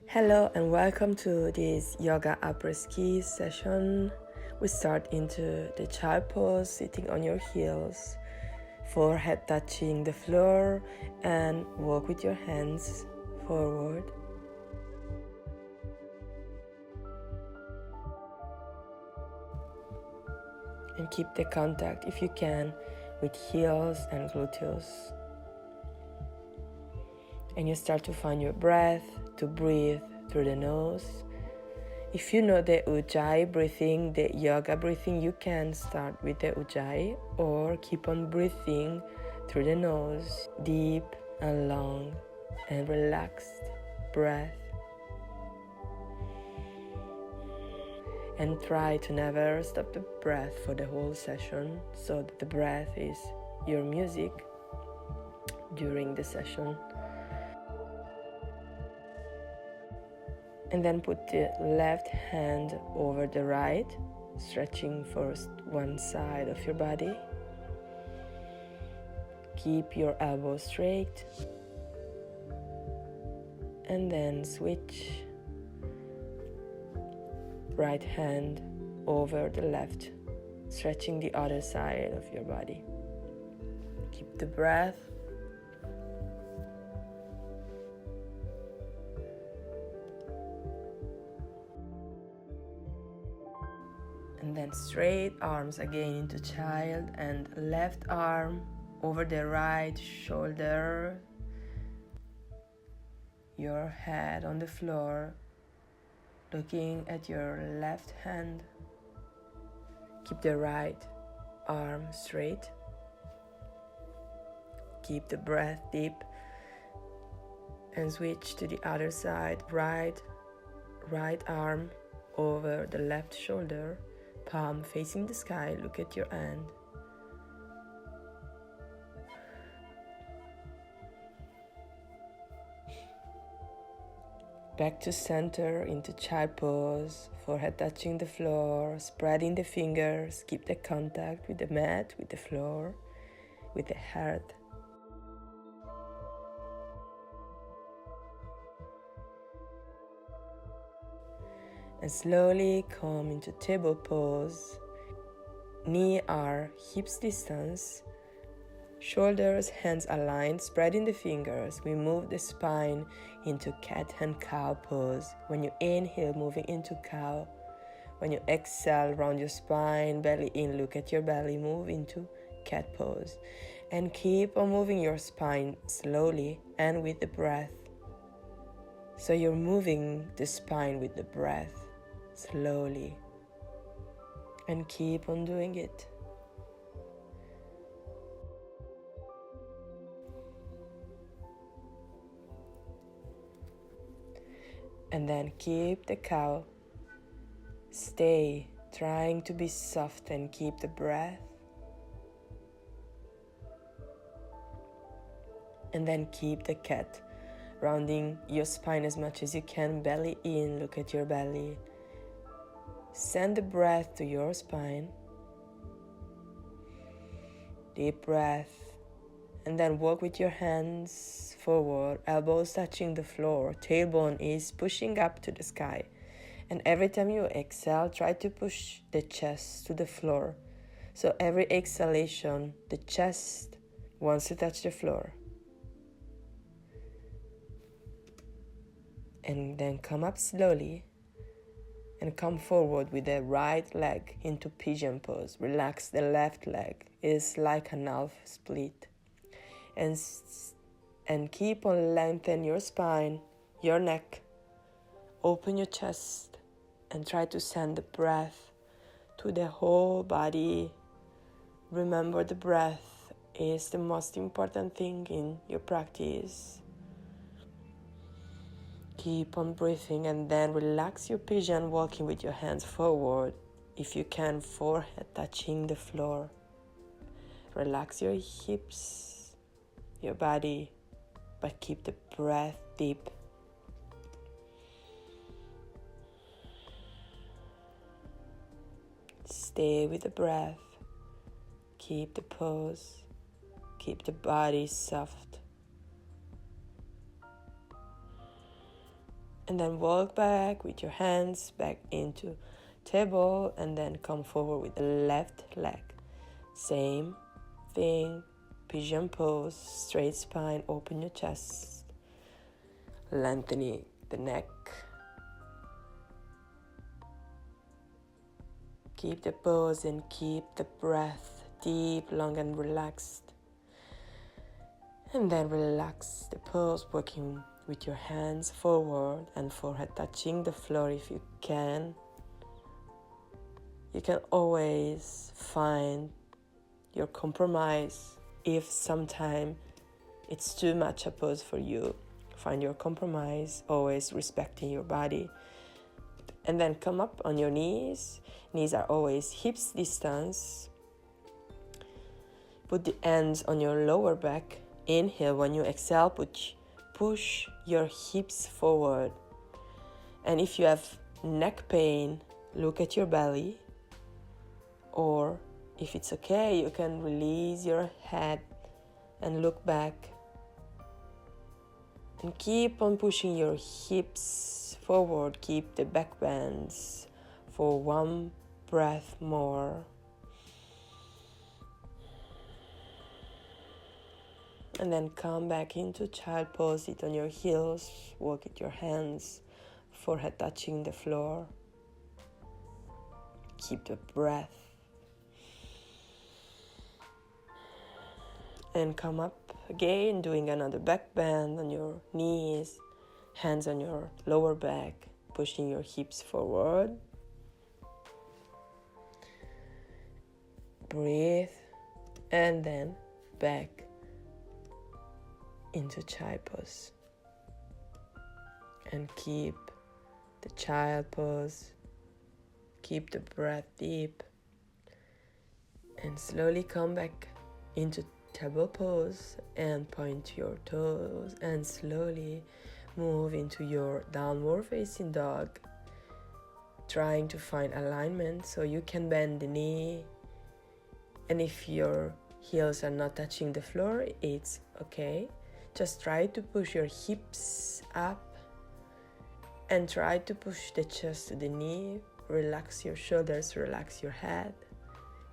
Hello and welcome to this yoga après-ski session. We start into the child pose, sitting on your heels, forehead touching the floor, and walk with your hands forward. And keep the contact, if you can, with heels and gluteus. And you start to find your breath, to breathe through the nose. If you know the Ujjayi breathing, the yoga breathing, you can start with the Ujjayi or keep on breathing through the nose, deep and long and relaxed breath. And try to never stop the breath for the whole session, so that the breath is your music during the session. And then put the left hand over the right, stretching first one side of your body. Keep your elbows straight. And then switch. Right hand over the left, stretching the other side of your body. Keep the breath. And then straight arms again into child and left arm over the right shoulder. Your head on the floor, looking at your left hand. Keep the right arm straight. Keep the breath deep. And switch to the other side. Right arm over the left shoulder. Palm facing the sky, look at your hand. Back to center into child pose, forehead touching the floor, spreading the fingers, keep the contact with the mat, with the floor, with the heart. And slowly come into table pose. Knee are hips distance. Shoulders, hands aligned, spreading the fingers. We move the spine into cat and cow pose. When you inhale, moving into cow. When you exhale, round your spine, belly in, look at your belly, move into cat pose. And keep on moving your spine slowly and with the breath. So you're moving the spine with the breath. Slowly, and keep on doing it. And then keep the cow. Stay trying to be soft and keep the breath. And then keep the cat, rounding your spine as much as you can, belly in, look at your belly. Send the breath to your spine. Deep breath. And then walk with your hands forward, elbows touching the floor. Tailbone is pushing up to the sky. And every time you exhale, try to push the chest to the floor. So every exhalation, the chest wants to touch the floor. And then come up slowly. And come forward with the right leg into pigeon pose. Relax the left leg. It's like an half split. And keep on lengthening your spine, your neck. Open your chest and try to send the breath to the whole body. Remember, the breath is the most important thing in your practice. Keep on breathing and then relax your pigeon, walking with your hands forward. If you can, forehead touching the floor. Relax your hips, your body, but keep the breath deep. Stay with the breath. Keep the pose. Keep the body soft. And then walk back with your hands back into table, and then come forward with the left leg. Same thing, pigeon pose, straight spine, open your chest, lengthening the neck. Keep the pose and keep the breath deep, long and relaxed. And then relax the pose, working with your hands forward and forehead touching the floor if you can. You can always find your compromise if sometime it's too much a pose for you. Find your compromise, always respecting your body. And then come up on your knees. Knees are always hips distance. Put the hands on your lower back. Inhale. When you exhale, push your hips forward. And if you have neck pain, look at your belly. Or if it's okay, you can release your head and look back. And keep on pushing your hips forward. Keep the back bends for one breath more. And then come back into child pose. Sit on your heels. Walk with your hands, forehead touching the floor. Keep the breath. And come up again, doing another back bend on your knees, hands on your lower back, pushing your hips forward. Breathe, and then back into child pose. And keep the child pose. Keep the breath deep. And slowly come back into table pose and point your toes and slowly move into your downward facing dog, trying to find alignment so you can bend the knee. And if your heels are not touching the floor, it's okay. Just try to push your hips up and try to push the chest to the knee. Relax your shoulders, relax your head.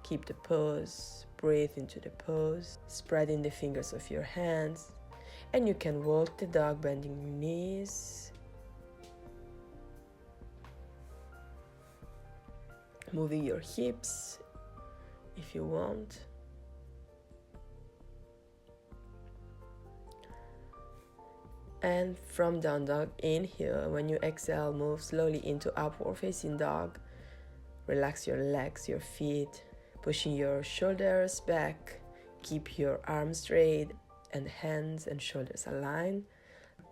Keep the pose. Breathe into the pose, spreading the fingers of your hands. And you can walk the dog, bending your knees. Moving your hips if you want. And from down dog, inhale. When you exhale, move slowly into upward facing dog. Relax your legs, your feet, pushing your shoulders back. Keep your arms straight and hands and shoulders aligned.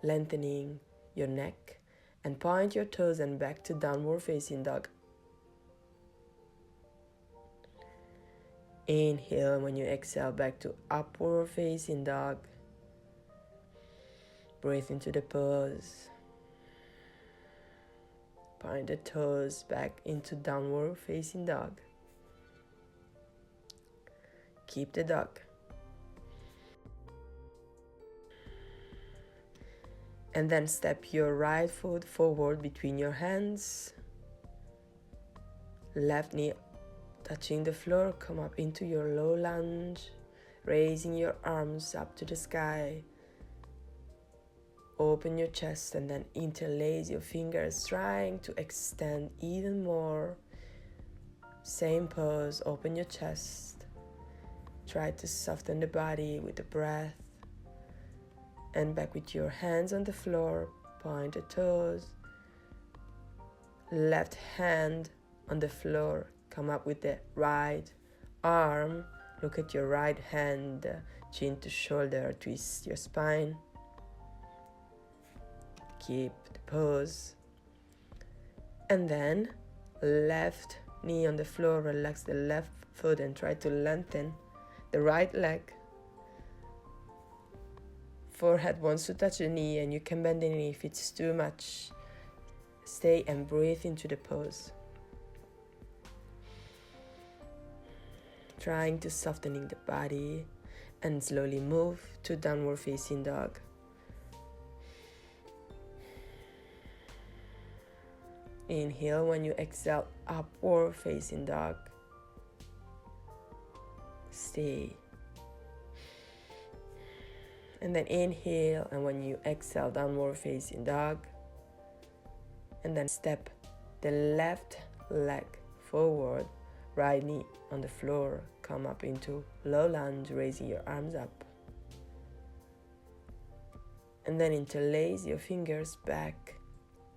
Lengthening your neck and point your toes and back to downward facing dog. Inhale. When you exhale, back to upward facing dog. Breathe into the pose. Point the toes back into downward facing dog. Keep the dog. And then step your right foot forward between your hands. Left knee touching the floor. Come up into your low lunge, raising your arms up to the sky. Open your chest and then interlace your fingers, trying to extend even more. Same pose, open your chest. Try to soften the body with the breath. And back with your hands on the floor, point the toes. Left hand on the floor, come up with the right arm. Look at your right hand, chin to shoulder, twist your spine. Keep the pose. And then left knee on the floor, relax the left foot and try to lengthen the right leg. Forehead wants to touch the knee and you can bend the knee if it's too much. Stay and breathe into the pose. Trying to softening the body and slowly move to downward facing dog. Inhale. When you exhale, upward facing dog. Stay. And then inhale, and when you exhale, downward facing dog. And then step the left leg forward, right knee on the floor. Come up into low lunge, raising your arms up. And then interlace your fingers back,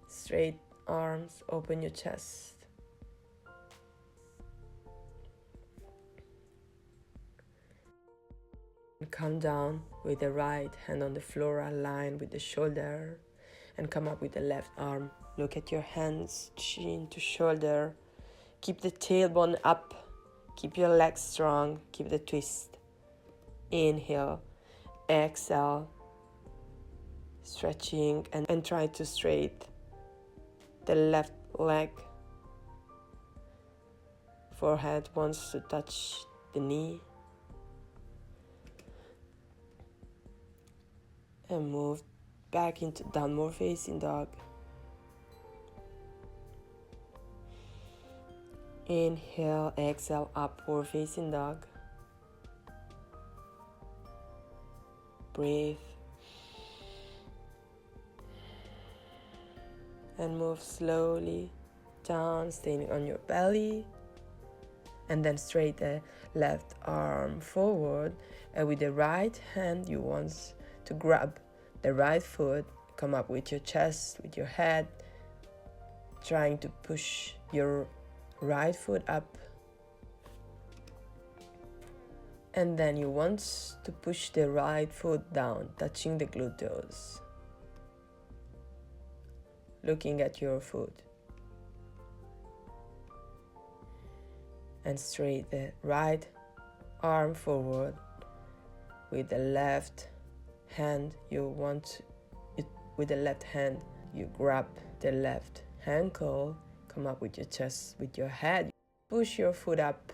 straight arms, open your chest. And come down with the right hand on the floor, aligned with the shoulder, and come up with the left arm. Look at your hands, chin to shoulder. Keep the tailbone up. Keep your legs strong. Keep the twist. Inhale, exhale, stretching, and try to straight the left leg. Forehead wants to touch the knee. And move back into downward facing dog. Inhale, exhale, upward facing dog. Breathe. And move slowly down, staying on your belly. And then straight the left arm forward. And with the right hand, you want to grab the right foot. Come up with your chest, with your head. Trying to push your right foot up. And then you want to push the right foot down, touching the gluteus. Looking at your foot. And straight the right arm forward. With the left hand, with the left hand, you grab the left ankle. Come up with your chest, with your head. Push your foot up,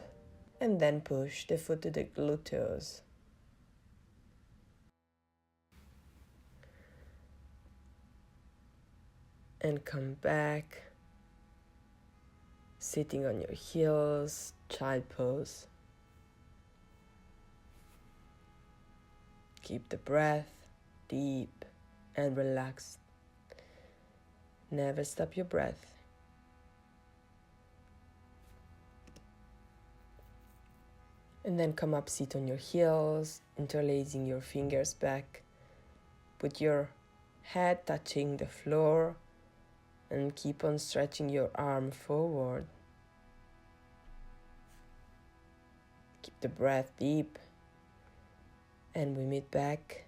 and then push the foot to the gluteus. And come back, sitting on your heels, child pose. Keep the breath deep and relaxed. Never stop your breath. And then come up, sit on your heels, interlacing your fingers back. Put your head touching the floor and keep on stretching your arm forward. Keep the breath deep. And we meet back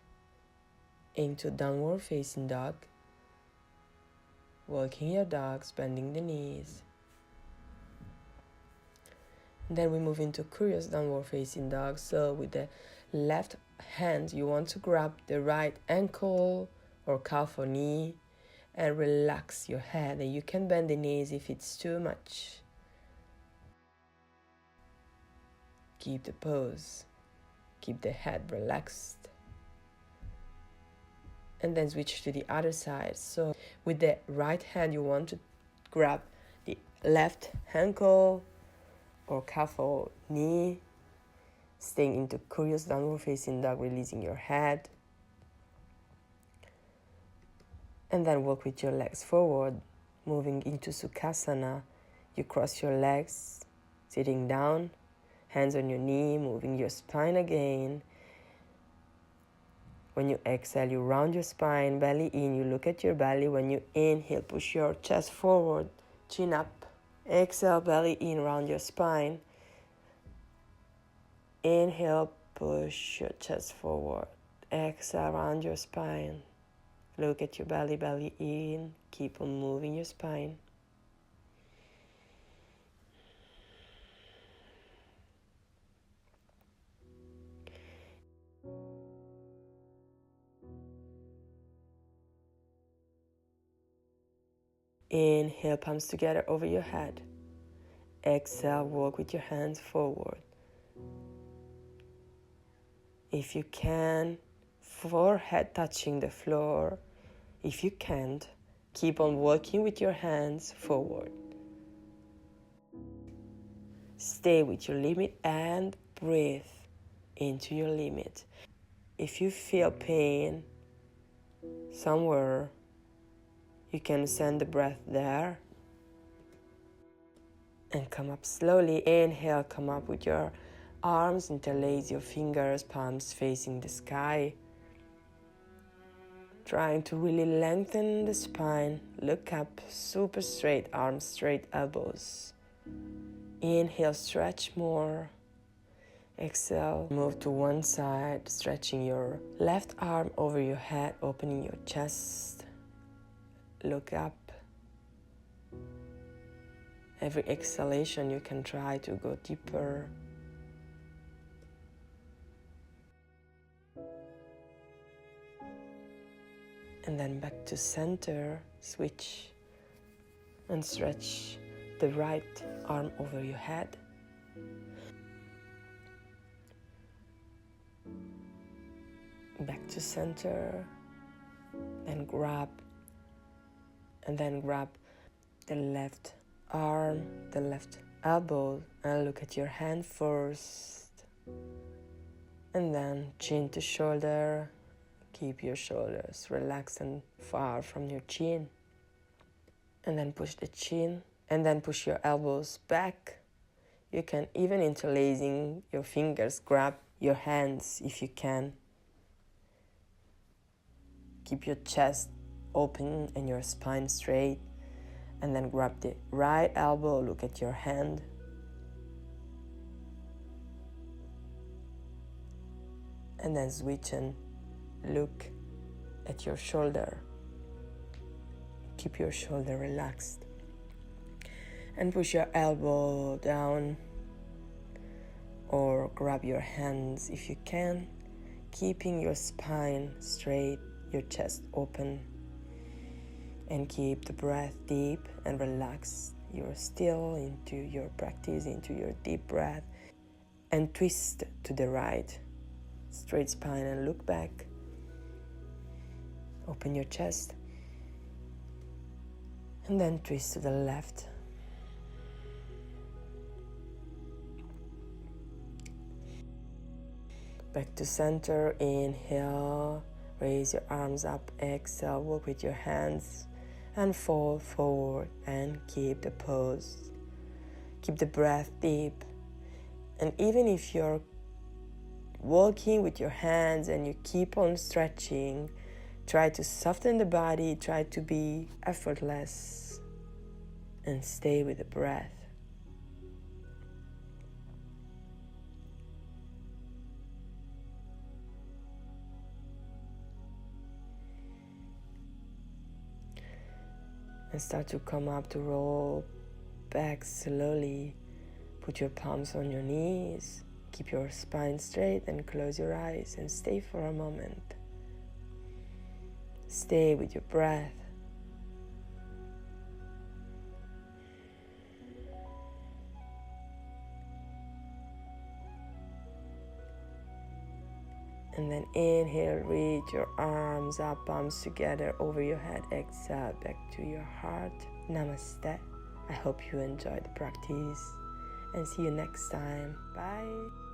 into downward facing dog. Walking your dog, bending the knees. Then we move into curious downward facing dog. So with the left hand, you want to grab the right ankle or calf or knee and relax your head. And you can bend the knees if it's too much. Keep the pose. Keep the head relaxed. And then switch to the other side. So with the right hand, you want to grab the left ankle or calf or knee, staying into curious downward facing dog, releasing your head. And then walk with your legs forward, moving into Sukhasana. You cross your legs, sitting down, hands on your knee, moving your spine again. When you exhale, you round your spine, belly in, you look at your belly. When you inhale, push your chest forward, chin up. Exhale, belly in, round your spine. Inhale, push your chest forward. Exhale, round your spine. Look at your belly, belly in. Keep on moving your spine. Inhale, palms together over your head. Exhale, walk with your hands forward. If you can, forehead touching the floor. If you can't, Keep on walking with your hands forward. Stay with your limit and breathe into your limit. If you feel pain somewhere, you can send the breath there. And come up slowly. Inhale, come up with your arms, interlace your fingers, palms facing the sky. Trying to really lengthen the spine. Look up, super straight, arms straight, elbows. Inhale, stretch more. Exhale, move to one side, stretching your left arm over your head, opening your chest. Look up. Every exhalation, you can try to go deeper. And then back to center, switch and stretch the right arm over your head. Back to center, then grab the left arm, the left elbow, and look at your hand first. And then chin to shoulder. Keep your shoulders relaxed and far from your chin. And then push the chin, and then push your elbows back. You can even interlacing your fingers, grab your hands if you can. Keep your chest open and your spine straight. And then grab the right elbow, look at your hand. And then switch and look at your shoulder. Keep your shoulder relaxed. And push your elbow down or grab your hands if you can, keeping your spine straight, your chest open. And keep the breath deep and relaxed. You're still into your practice, into your deep breath. And twist to the right. Straight spine and look back. Open your chest. And then twist to the left. Back to center. Inhale. Raise your arms up. Exhale. Walk with your hands. And fall forward and keep the pose. Keep the breath deep. And even if you're walking with your hands and you keep on stretching, try to soften the body, try to be effortless, and stay with the breath. And start to come up, to roll back slowly. Put your palms on your knees. Keep your spine straight and close your eyes and stay for a moment. Stay with your breath. And then inhale, reach your arms up, palms together over your head. Exhale, back to your heart. Namaste. I hope you enjoyed the practice and see you next time. Bye.